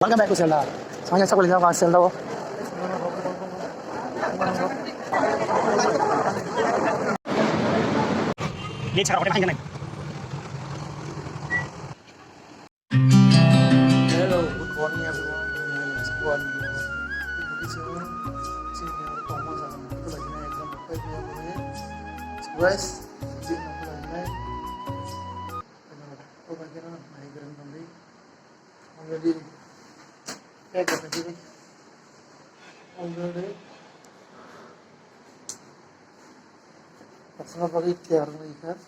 Welcome back to Zelda. Soalnya saya boleh jawab Zelda. Ini cara orang main. Hello, good morning everyone. My name is Kwpal. Guys, already personal bagi clear nih kan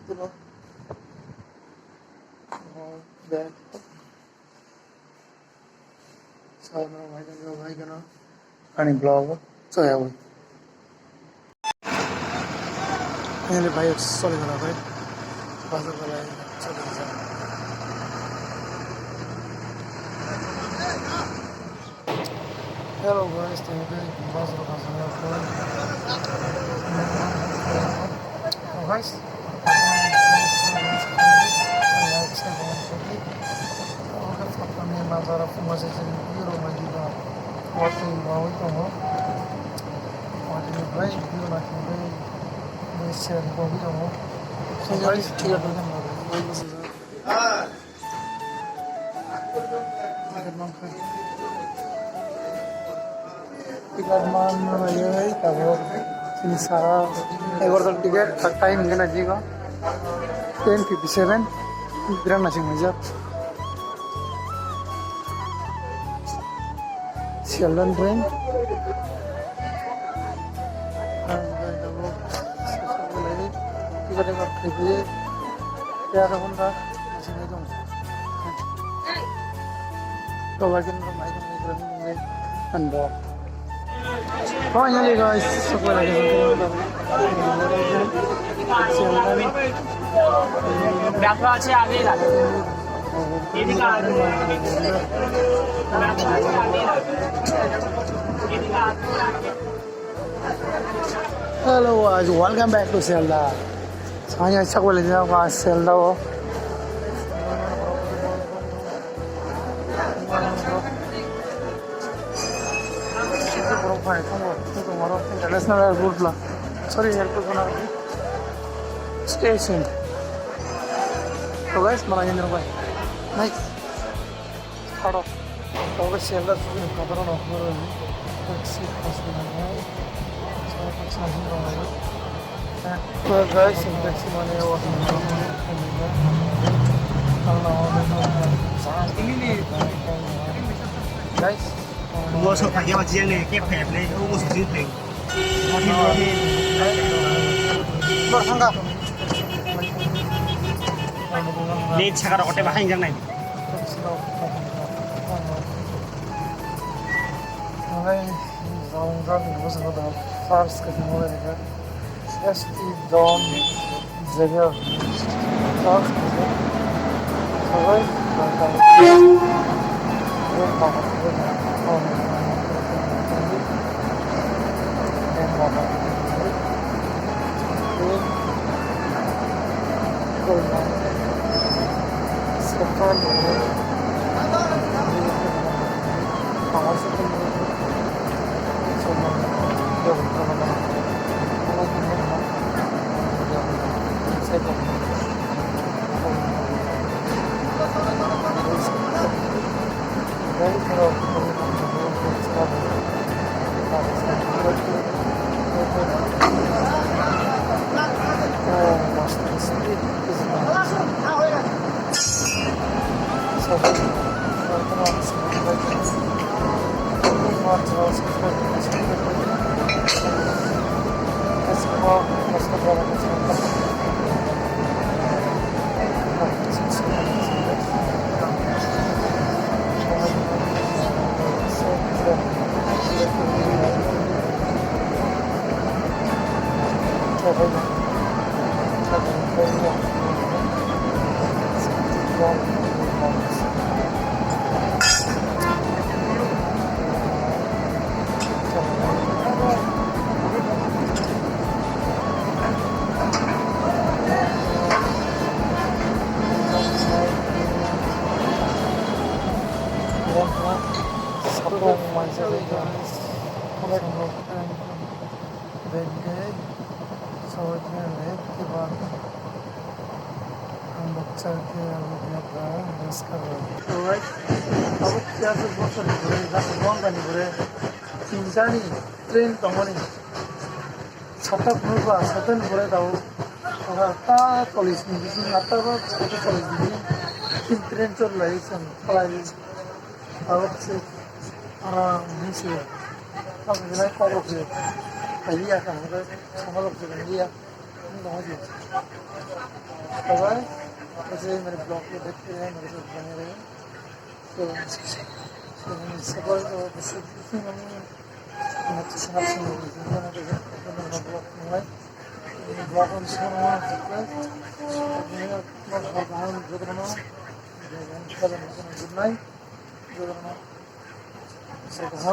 itu loh back sana भाई का ना आणि blog so ya boy ini भाई चले गया भाई बाजार वाला चले गया Hello guys, thank you for watching. Oh guys, tiket mana ya kalau ini salah egoran tiket time gana jiga 10:57 grand nasi majak Sialan train tiket yang terkini ya ada honda nasi majak kalau lagi ramai dengan ando finally guys support lagi berapa aja आगे ला ini kan hello guys, welcome back to Zelda. Saya cak boleh jawab Zelda. International airport lah. Sorry airport mana? Station. So guys, mana yang nearby? Nice. Hard off. So guys, Zelda tu kabar nak orang ni. Taxi pasal mana? Saya taxi masih orang. So guys, taxi mana awak ni? Ini ni. Guys. Mua số phải giao riêng này, kép hẹp này, không mua số riêng này. Nó thằng nào? Lên xe có thể bán hàng này. Đây, dòng ra thì có sự đó fast cái mua này cái. ST Don Zega. Fast cái. Rồi, sapong manjari guys. Samok and bengay. Sawadnya lihat tiba. हम बच्चा के अभी अपना rest कर रहे हैं। Alright, अब क्या तो बहुत सारी बुरे, जैसे कौन बनी बुरे, इंसानी ट्रेन तंगनी, छत्ता पुरुषा, छत्तन बुरे दाव, और आता पुलिस में जिसमें आता बात छत्ता पुलिस में, किन ट्रेन चल रही सन, पलाई, अब से आराम नहीं से, अब जिन्हें कॉल किए, पहली आका हमारे समालोक से बंदिया, नहीं कहाँ जी, अब है वैसे मेरे ब्लॉग को देखते रहे मेरे साथ बने रहे तो सबर तो बस इसी में मैं तो सुना सुना जिंदा ना तो मेरा ब्लॉग में ब्लॉग में सुना हुआ है मेरा ब्लॉग बहुत जो करना गुड नाइट जो करना सोगो